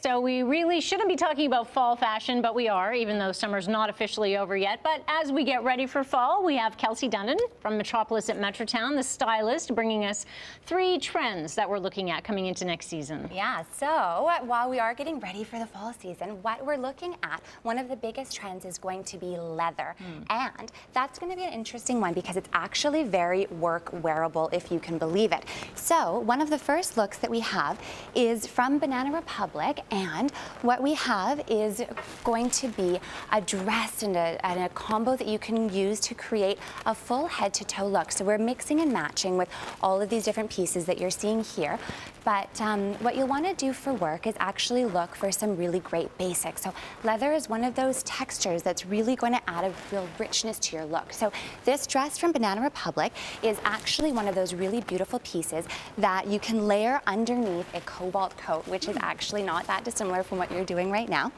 So we really shouldn't be talking about fall fashion, but we are, even though summer's not officially over yet. But as we get ready for fall, we have Kelsey Dundon from Metropolis at Metrotown, the stylist, bringing us 3 trends that we're looking at coming into next season. Yeah, so while we are getting ready for the fall season, what we're looking at, one of the biggest trends is going to be leather. And that's going to be an interesting one because it's actually very work wearable, if you can believe it. So one of the first looks that we have is from Banana Republic, and what we have is going to be a dress and a combo that you can use to create a full head-to-toe look. So we're mixing and matching with all of these different pieces that you're seeing here. But what you'll want to do for work is actually look for some really great basics. So leather is one of those textures that's really going to add a real richness to your look. So this dress from Banana Republic is actually one of those really beautiful pieces that you can layer underneath a cobalt coat, which is actually not that dissimilar from what you're doing right now.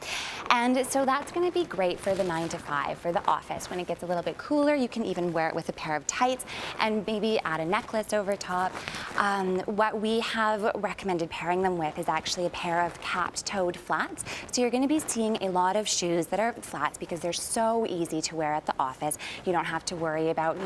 And so that's going to be great for the 9 to 5, for the office. When it gets a little bit cooler, you can even wear it with a pair of tights and maybe add a necklace over top. What we have recommended pairing them with is actually a pair of capped-toed flats. So you're going to be seeing a lot of shoes that are flats because they're so easy to wear at the office. You don't have to worry about,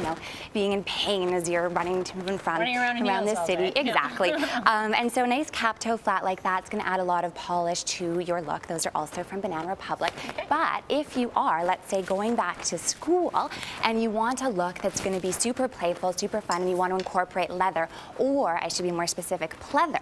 being in pain as you're running to and from around the city. Exactly. And so a nice cap-toe flat like that's going to add a lot of polish to your look. Those are also from Banana Republic. But if you are, let's say, going back to school and you want a look that's going to be super playful, super fun, and you want to incorporate leather, or I should be more specific, pleather,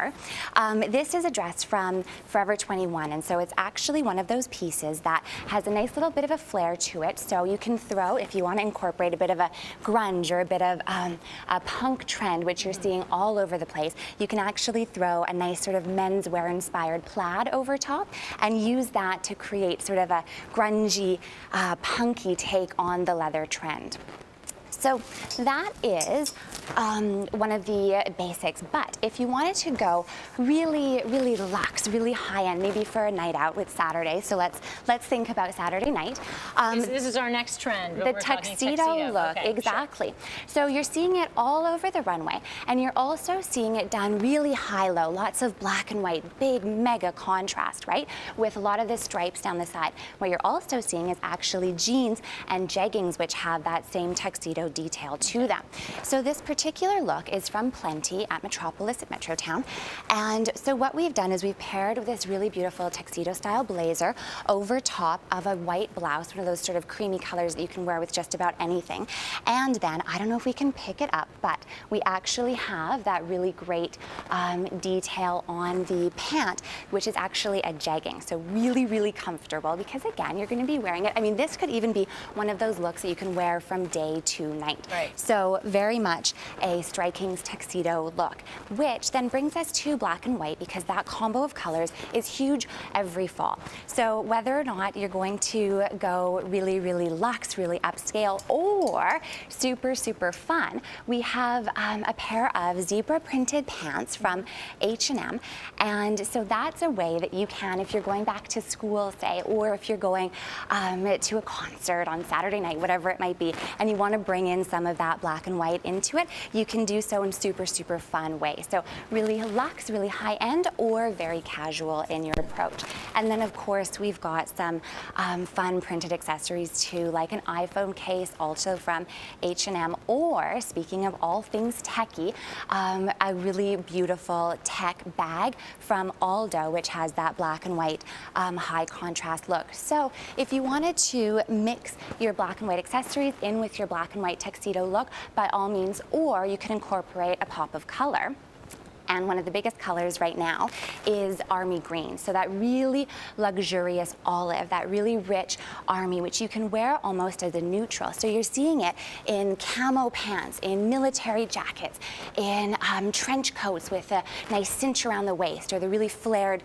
this is a dress from Forever 21, and so it's actually one of those pieces that has a nice little bit of a flair to it. So you can throw, if you want to incorporate a bit of a grunge or a bit of a punk trend, which you're seeing all over the place, you can actually throw a nice sort of menswear inspired plaid over top and use that to create sort of a grungy, punky take on the leather trend. So that is one of the basics. But if you wanted to go really, really luxe, really high-end, maybe for a night out with Saturday, so let's think about Saturday night. This is our next trend. The tuxedo look, okay, exactly. Sure. So you're seeing it all over the runway, and you're also seeing it done really high-low, lots of black and white, big, mega contrast, right? With a lot of the stripes down the side. What you're also seeing is actually jeans and jeggings, which have that same tuxedo detail to them. So this particular look is from Plenty at Metropolis at Metrotown. And so what we've done is we've paired with this really beautiful tuxedo style blazer over top of a white blouse, one of those sort of creamy colors that you can wear with just about anything. And then, I don't know if we can pick it up, but we actually have that really great detail on the pant, which is actually a jegging. So really, really comfortable because again, you're going to be wearing it. I mean, this could even be one of those looks that you can wear from day to night. Right. So very much a striking tuxedo look, which then brings us to black and white because that combo of colors is huge every fall. So whether or not you're going to go really, really luxe, really upscale, or super, super fun, we have a pair of zebra printed pants from H&M. And so that's a way that you can, if you're going back to school, say, or if you're going to a concert on Saturday night, whatever it might be, and you want to bring in some of that black and white into it, you can do so in super, super fun way. So really luxe, really high end, or very casual in your approach. And then of course we've got some fun printed accessories too, like an iPhone case also from H&M, or speaking of all things techie, a really beautiful tech bag from Aldo, which has that black and white high contrast look. So if you wanted to mix your black and white accessories in with your black and white tuxedo look, by all means, or you can incorporate a pop of color. And one of the biggest colors right now is army green. So that really luxurious olive, that really rich army, which you can wear almost as a neutral. So you're seeing it in camo pants, in military jackets, in trench coats with a nice cinch around the waist, or the really flared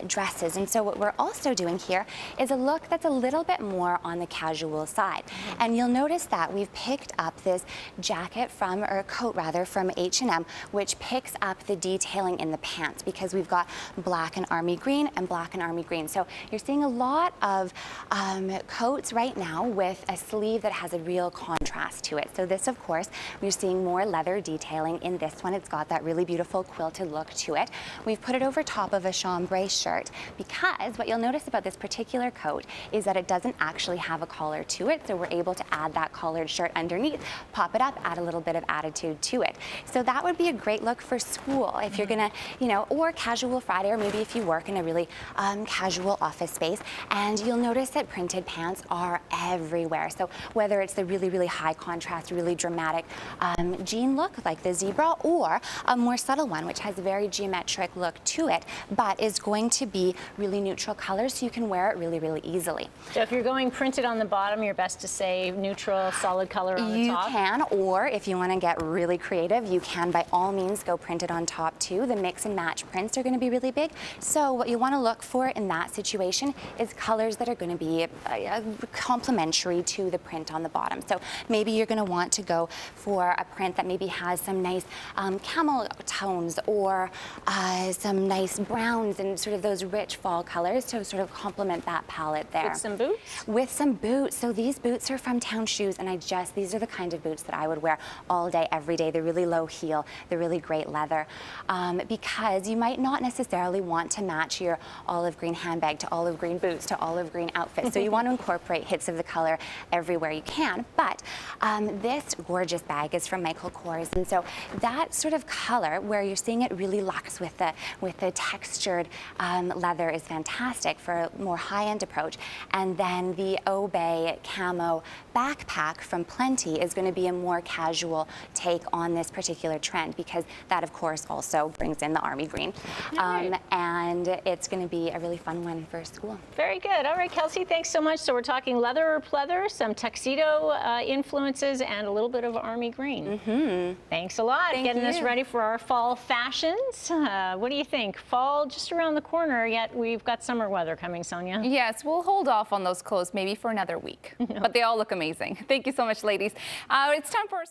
dresses. And so what we're also doing here is a look that's a little bit more on the casual side. And you'll notice that we've picked up this jacket from, or coat rather, from H&M, which picks up up the detailing in the pants because we've got black and army green and black and army green. So you're seeing a lot of coats right now with a sleeve that has a real contrast to it. So this, of course, we're seeing more leather detailing in this one. It's got that really beautiful quilted look to it. We've put it over top of a chambray shirt because what you'll notice about this particular coat is that it doesn't actually have a collar to it. So we're able to add that collared shirt underneath, pop it up, add a little bit of attitude to it. So that would be a great look for school if you're gonna, you know, or casual Friday, or maybe if you work in a really casual office space. And you'll notice that printed pants are everywhere. So whether it's the really, really high contrast, really dramatic jean look like the zebra, or a more subtle one which has a very geometric look to it, but is going to be really neutral colors so you can wear it really, really easily. So if you're going printed on the bottom, you're best to say neutral, solid color on the top? You can, or if you want to get really creative, you can by all means go printed on top too. The mix and match prints are going to be really big. So what you want to look for in that situation is colors that are going to be complementary to the print on the bottom. So maybe you're going to want to go for a print that maybe has some nice camel tones or some nice browns and sort of those rich fall colors to sort of complement that palette there. With some boots? With some boots. So these boots are from Town Shoes, and these are the kind of boots that I would wear all day, every day. They're really low heel, they're really great leather, because you might not necessarily want to match your olive green handbag to olive green boots to olive green outfit. So you want to incorporate hits of the color everywhere you can. But this gorgeous bag is from Michael Kors, and so that sort of color where you're seeing it really luxe with the textured leather is fantastic for a more high-end approach. And then the Obey camo backpack from Plenty is going to be a more casual take on this particular trend because that, of course, also brings in the army green. Right. And it's going to be a really fun one for school. Very good. All right, Kelsey, thanks so much. So we're talking leather or pleather, some tuxedo influences, and a little bit of army green. Thanks a lot. Getting us ready for our fall fashions. What do you think? Fall just around the corner, yet we've got summer weather coming, Sonia. Yes, we'll hold off on those clothes maybe for another week, but they all look amazing. Thank you so much, ladies. It's time for